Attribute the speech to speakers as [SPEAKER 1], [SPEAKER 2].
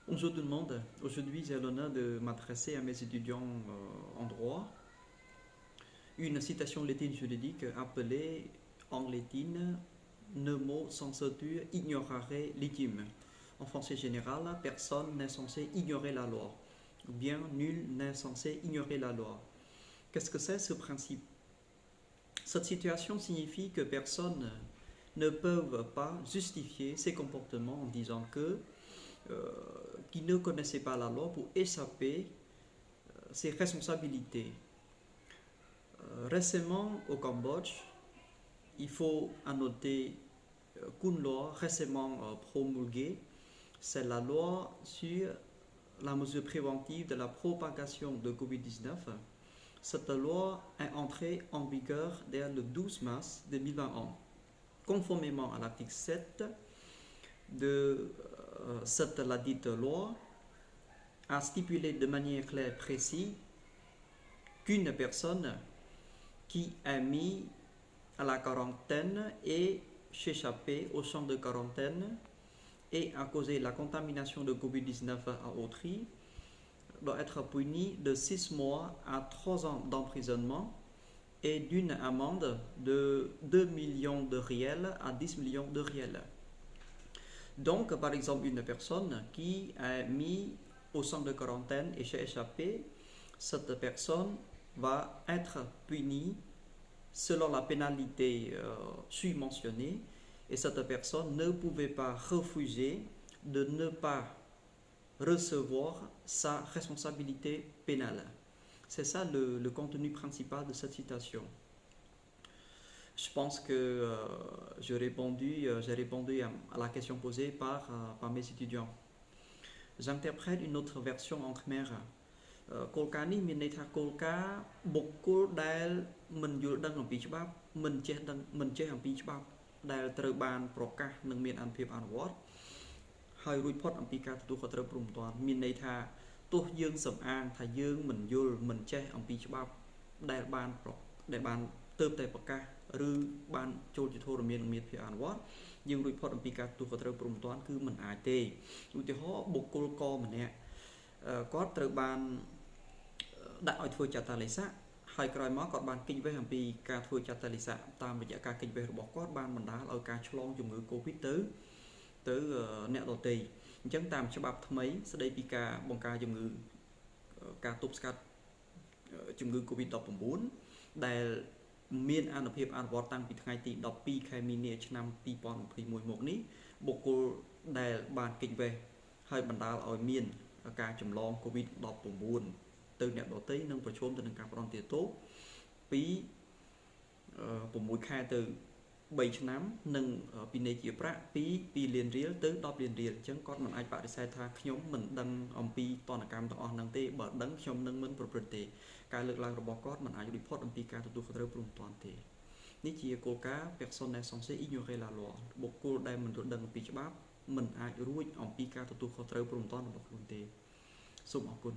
[SPEAKER 1] Bonjour tout le monde. Aujourd'hui, j'ai l'honneur de m'adresser à mes étudiants en droit. Une citation latine juridique appelée en latine Nemo sensatur ignorare legem. En français général, personne n'est censé ignorer la loi. Ou bien, nul n'est censé ignorer la loi. Qu'est-ce que c'est ce principe? Cette situation signifie que personne ne peut pas justifier ses comportements en disant que qui ne connaissait pas la loi pour échapper ses responsabilités. Récemment au Cambodge, il faut annoter qu'une loi récemment promulguée, c'est la loi sur la mesure préventive de la propagation de Covid-19. Cette loi est entrée en vigueur dès le 12 mars 2021. Conformément à l'article 7 de cette ladite loi, a stipulé de manière claire et précise qu'une personne qui est mise à la quarantaine et s'échappée au champ de quarantaine et a causé la contamination de Covid-19 à autrui doit être punie de 6 mois à 3 ans d'emprisonnement et d'une amende de 2 millions de riels à 10 millions de riels. Donc, par exemple, une personne qui est mise au centre de quarantaine et s'est échappée, cette personne va être punie selon la pénalité mentionnée et cette personne ne pouvait pas refuser de ne pas recevoir sa responsabilité pénale. C'est ça le contenu principal de cette citation. Je pense que j'ai répondu à la question posée par mes étudiants. J'interprète une autre version en khmer. គោលការណ៍នេះមានន័យថាគោលការណ៍បុគ្គលដែលមិនយល់ដឹងអំពីច្បាប់មិនចេះអំពីច្បាប់ដែលត្រូវបានប្រកាសនិងមានអនុភាពអនុវត្តហើយរួចផុតអំពីការទទួលខុសត្រូវព្រមទាំងមានន័យថាទោះយើងសំអាងថាយើងមិនយល់មិនចេះអំពីច្បាប់ដែលបានទើបតែប្រកាសឬបានចូលជាធរមានមានភាពអនុវត្តយើងរួចផុតអំពីការទទួលខុសត្រូវព្រមទាំងគឺមិនអាចទេឧទាហរណ៍បុគ្គលកម្នាក់គាត់ត្រូវបានដាក់ឲ្យធ្វើចតាលិស័កហើយក្រោយមកគាត់បានគេចវេះអំពីការធ្វើចតាលិស័កតាមរយៈការគេចវេះរបស់គាត់បានបណ្ដាលឲ្យការឆ្លងជំងឺ Covid ទៅអ្នកដទៃអញ្ចឹងតាមច្បាប់ថ្មីស្ដីពីការបង្ការជំងឺការទប់ស្កាត់ជំងឺ Covid-19 ដែលមានអានុភាពអនុវត្តតាំងពីថ្ងៃទី12ខែមីនាឆ្នាំ2021មកនេះបុគ្គលដែលបានគេចវេះហើយបណ្ដាលឲ្យមានការចម្លង Covid-19 ទៅអ្នកដទៃនឹងប្រឈមទៅនឹងការផ្ដន្ទាទោសពី6ខែទៅ3ឆ្នាំនិងពិន័យជាប្រាក់ពី2លានរៀលទៅ10លានរៀលអញ្ចឹងគាត់មិនអាចបដិសេធថាខ្ញុំមិនដឹងអំពីទណ្ឌកម្មទាំងអស់ហ្នឹងទេបើដឹងខ្ញុំនឹងមិនប្រព្រឹត្តទេការលើកឡើងរបស់គាត់មិនអាចរួចផុតអំពីការទទួលខុសត្រូវព្រមទាំងទេនេះជាគោលការណ៍ personne n'est censé ignorer la loi បុគ្គលដែលមិនយល់ដឹងអំពីច្បាប់មិនអាចរួចអំពីការទទួលខុសត្រូវព្រមទាំងរបស់ខ្លួនទេសូមអរគុណ